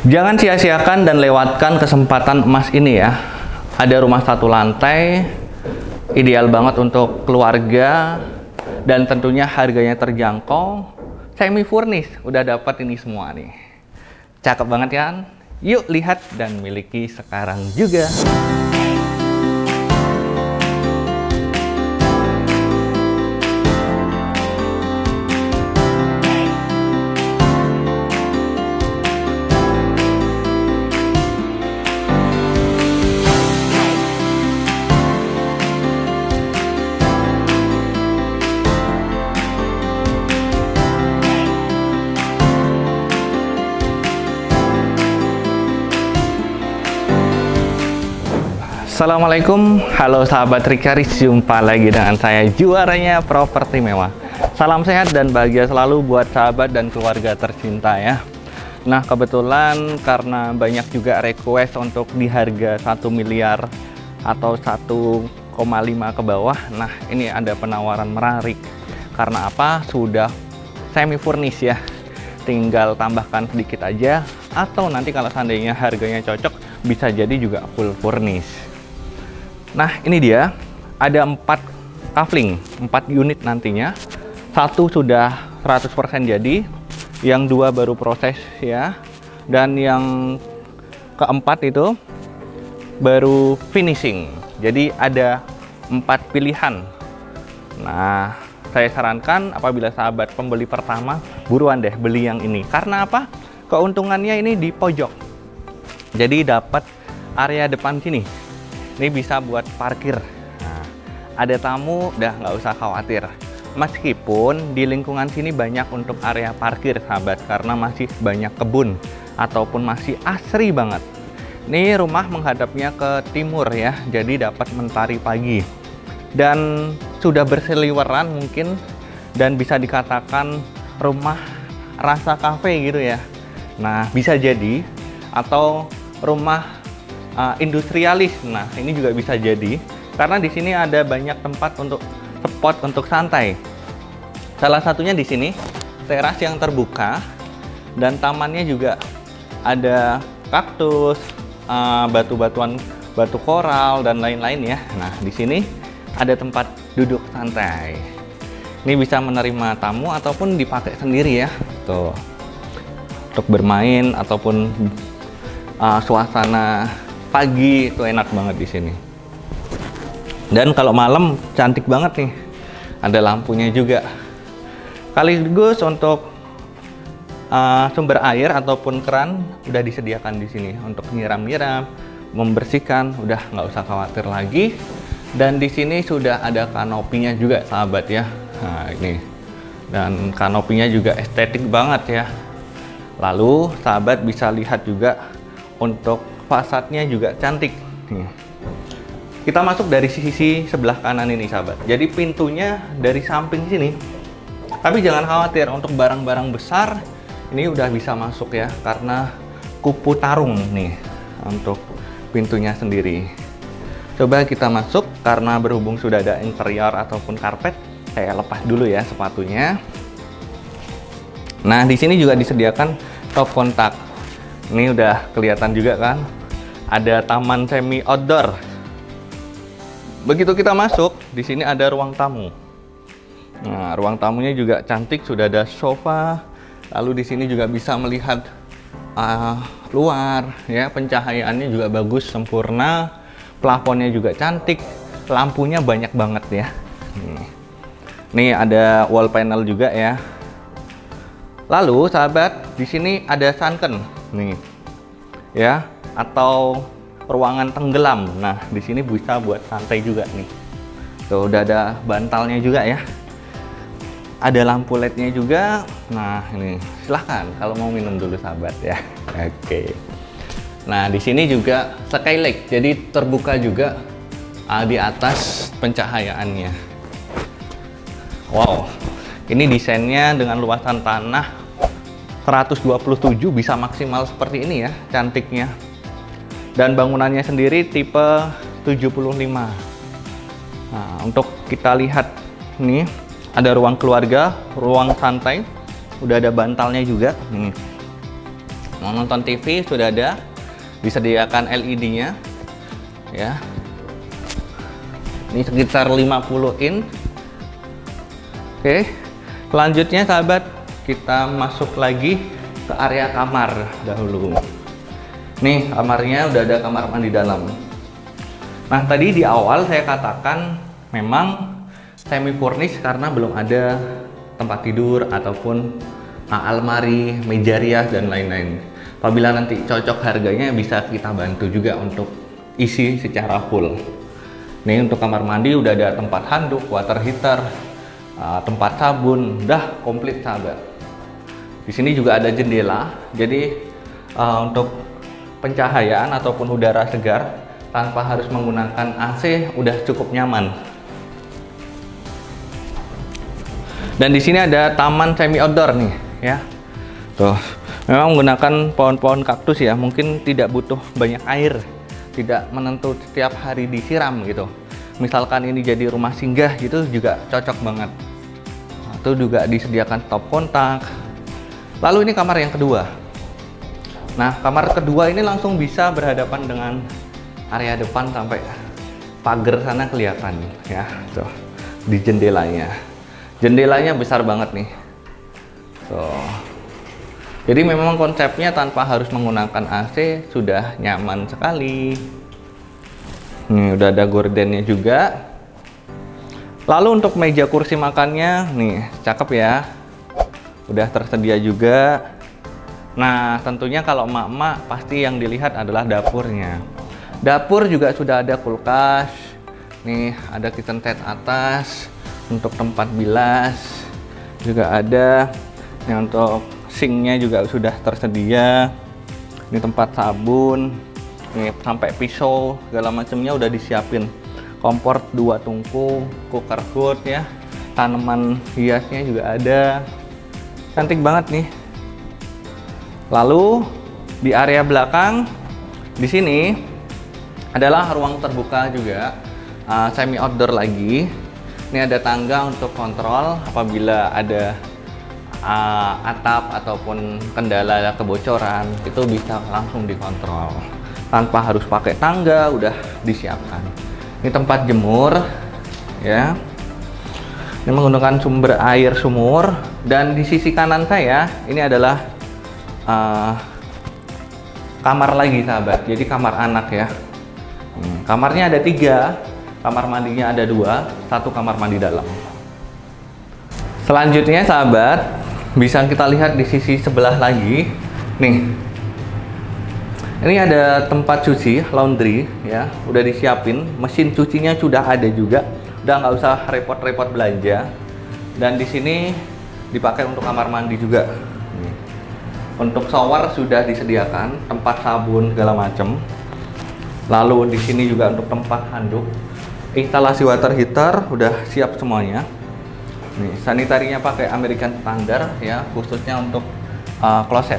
Jangan sia-siakan dan lewatkan kesempatan emas ini ya. Ada rumah satu lantai, ideal banget untuk keluarga, dan tentunya harganya terjangkau. Semi furnish, udah dapat ini semua nih. Cakep banget kan? Yuk lihat dan miliki sekarang juga. Assalamualaikum, halo sahabat Rikaris, jumpa lagi dengan saya juaranya properti mewah. Salam sehat dan bahagia selalu buat sahabat dan keluarga tercinta ya. Nah kebetulan karena banyak juga request untuk di harga 1 miliar atau 1,5 ke bawah. Nah ini ada penawaran menarik. Karena apa? Sudah semi furnish ya. Tinggal tambahkan sedikit aja, atau nanti kalau seandainya harganya cocok bisa jadi juga full furnish. Nah ini dia, ada 4 kafling, 4 unit nantinya. Satu sudah 100% jadi, yang 2 baru proses ya, dan yang keempat itu baru finishing. Jadi ada 4 pilihan. Nah saya sarankan apabila sahabat pembeli pertama, buruan deh beli yang ini. Karena apa? Keuntungannya ini di pojok, jadi dapat area depan sini. Ini bisa buat parkir. Nah, ada tamu, udah nggak usah khawatir. Meskipun di lingkungan sini banyak untuk area parkir, sahabat, karena masih banyak kebun ataupun masih asri banget. Ini rumah menghadapnya ke timur ya, jadi dapat mentari pagi. Dan sudah berseliweran mungkin, dan bisa dikatakan rumah rasa kafe gitu ya. Nah, bisa jadi, atau rumah industrialis. Nah ini juga bisa jadi karena di sini ada banyak tempat untuk spot untuk santai. Salah satunya di sini teras yang terbuka, dan tamannya juga ada kaktus, batu-batuan, batu koral dan lain-lain ya. Nah di sini ada tempat duduk santai. Ini bisa menerima tamu ataupun dipakai sendiri ya. Tuh, untuk bermain ataupun suasana pagi itu enak banget di sini. Dan kalau malam cantik banget nih. Ada lampunya juga. Sekaligus untuk sumber air ataupun keran udah disediakan di sini untuk nyiram-nyiram, membersihkan, udah nggak usah khawatir lagi. Dan di sini sudah ada kanopinya juga, sahabat ya. Nah, ini. Dan kanopinya juga estetik banget ya. Lalu sahabat bisa lihat juga untuk fasadnya juga cantik. Kita masuk dari sisi sebelah kanan ini, sahabat. Jadi pintunya dari samping sini. Tapi jangan khawatir, untuk barang-barang besar ini udah bisa masuk ya, karena kupu tarung nih untuk pintunya sendiri. Coba kita masuk, karena berhubung sudah ada interior ataupun karpet, saya lepas dulu ya sepatunya. Nah, di sini juga disediakan top kontak. Ini udah kelihatan juga kan? Ada taman semi outdoor. Begitu kita masuk, di sini ada ruang tamu. Nah, ruang tamunya juga cantik, sudah ada sofa. Lalu di sini juga bisa melihat luar, ya. Pencahayaannya juga bagus, sempurna. Plafonnya juga cantik. Lampunya banyak banget ya. Nih ada wall panel juga ya. Lalu sahabat, di sini ada sunken, nih, ya. Atau ruangan tenggelam. Nah di sini bisa buat santai juga nih. Tuh udah ada bantalnya juga ya. Ada lampu LED-nya juga. Nah ini silahkan kalau mau minum dulu, sahabat ya. Oke. Nah di sini juga skylight, jadi terbuka juga di atas pencahayaannya. Wow, ini desainnya dengan luasan tanah 127, bisa maksimal seperti ini ya, cantiknya. Dan bangunannya sendiri tipe 75. Nah, untuk kita lihat nih, ada ruang keluarga, ruang santai, udah ada bantalnya juga. Mau nonton TV sudah ada, disediakan LED-nya ya. Ini sekitar 50 in. Oke, selanjutnya sahabat, kita masuk lagi ke area kamar dahulu. Nih, kamarnya udah ada kamar mandi dalam. Nah, tadi di awal saya katakan memang semi furnish karena belum ada tempat tidur ataupun almari, meja rias dan lain-lain. Apabila nanti cocok harganya, bisa kita bantu juga untuk isi secara full. Nih, untuk kamar mandi udah ada tempat handuk, water heater, tempat sabun, udah komplit sahabat. Di sini juga ada jendela, jadi untuk pencahayaan ataupun udara segar tanpa harus menggunakan AC udah cukup nyaman. Dan di sini ada taman semi outdoor nih ya. Tuh, memang menggunakan pohon-pohon kaktus ya, mungkin tidak butuh banyak air, tidak menentu setiap hari disiram gitu. Misalkan ini jadi rumah singgah gitu juga cocok banget. Nah, itu juga disediakan stop kontak. Lalu ini kamar yang kedua. Nah, kamar kedua ini langsung bisa berhadapan dengan area depan sampai pagar sana kelihatan ya. Tuh, di jendelanya. Jendelanya besar banget nih. Tuh. Jadi memang konsepnya tanpa harus menggunakan AC sudah nyaman sekali. Nih, udah ada gordennya juga. Lalu untuk meja kursi makannya, nih, cakep ya. Udah tersedia juga. Nah, tentunya kalau emak-emak pasti yang dilihat adalah dapurnya. Dapur juga sudah ada kulkas. Nih, ada kitchen set atas untuk tempat bilas. Juga ada. Ini untuk sinknya juga sudah tersedia. Ini tempat sabun. Nih, sampai pisau segala macamnya udah disiapin. Kompor 2 tungku, cooker hood ya. Tanaman hiasnya juga ada. Cantik banget nih. Lalu di area belakang di sini adalah ruang terbuka juga, semi outdoor lagi. Ini ada tangga untuk kontrol apabila ada atap ataupun kendala kebocoran, itu bisa langsung dikontrol tanpa harus pakai tangga, udah disiapkan. Ini tempat jemur ya. Ini menggunakan sumber air sumur, dan di sisi kanan saya ini adalah kamar lagi sahabat, jadi kamar anak ya. Kamarnya ada 3, kamar mandinya ada 2, 1 kamar mandi dalam. Selanjutnya sahabat, bisa kita lihat di sisi sebelah lagi nih. Ini ada tempat cuci, laundry ya, udah disiapin, mesin cucinya sudah ada juga, udah nggak usah repot-repot belanja. Dan di sini dipakai untuk kamar mandi juga. Untuk shower sudah disediakan, tempat sabun segala macam. Lalu di sini juga untuk tempat handuk, instalasi water heater udah siap semuanya. Nih, sanitarinya pakai American Standard ya, khususnya untuk kloset.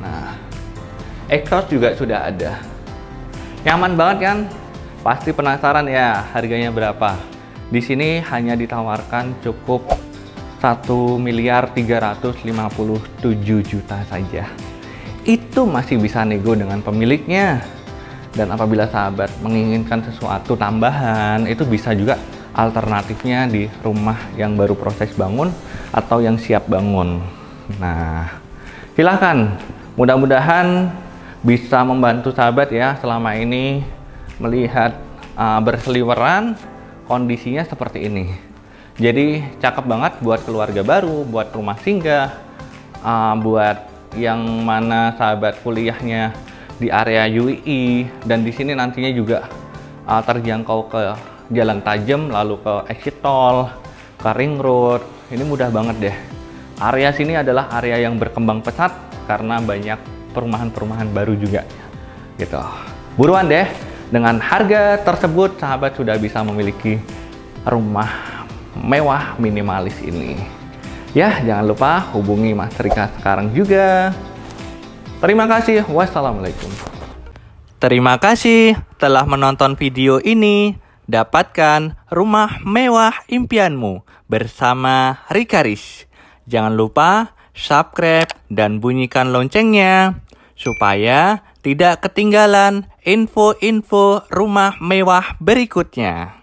Nah, exhaust juga sudah ada. Nyaman banget kan? Pasti penasaran ya harganya berapa? Di sini hanya ditawarkan cukup 1.357.000.000 saja. Itu masih bisa nego dengan pemiliknya. Dan apabila sahabat menginginkan sesuatu tambahan, itu bisa juga alternatifnya di rumah yang baru proses bangun atau yang siap bangun. Nah, silahkan. Mudah-mudahan bisa membantu sahabat ya selama ini melihat berseliweran kondisinya seperti ini. Jadi cakep banget buat keluarga baru, buat rumah singgah, buat yang mana sahabat kuliahnya di area UI, dan di sini nantinya juga terjangkau ke Jalan Tajam, lalu ke exit tol, ke ring road. Ini mudah banget deh. Area sini adalah area yang berkembang pesat karena banyak perumahan-perumahan baru juga gitu. Buruan deh, dengan harga tersebut sahabat sudah bisa memiliki rumah mewah minimalis ini. Ya, jangan lupa hubungi Mas Rika sekarang juga. Terima kasih. Wassalamualaikum. Terima kasih telah menonton video ini. Dapatkan rumah mewah impianmu bersama Rika Riz. Jangan lupa subscribe dan bunyikan loncengnya supaya tidak ketinggalan info-info rumah mewah berikutnya.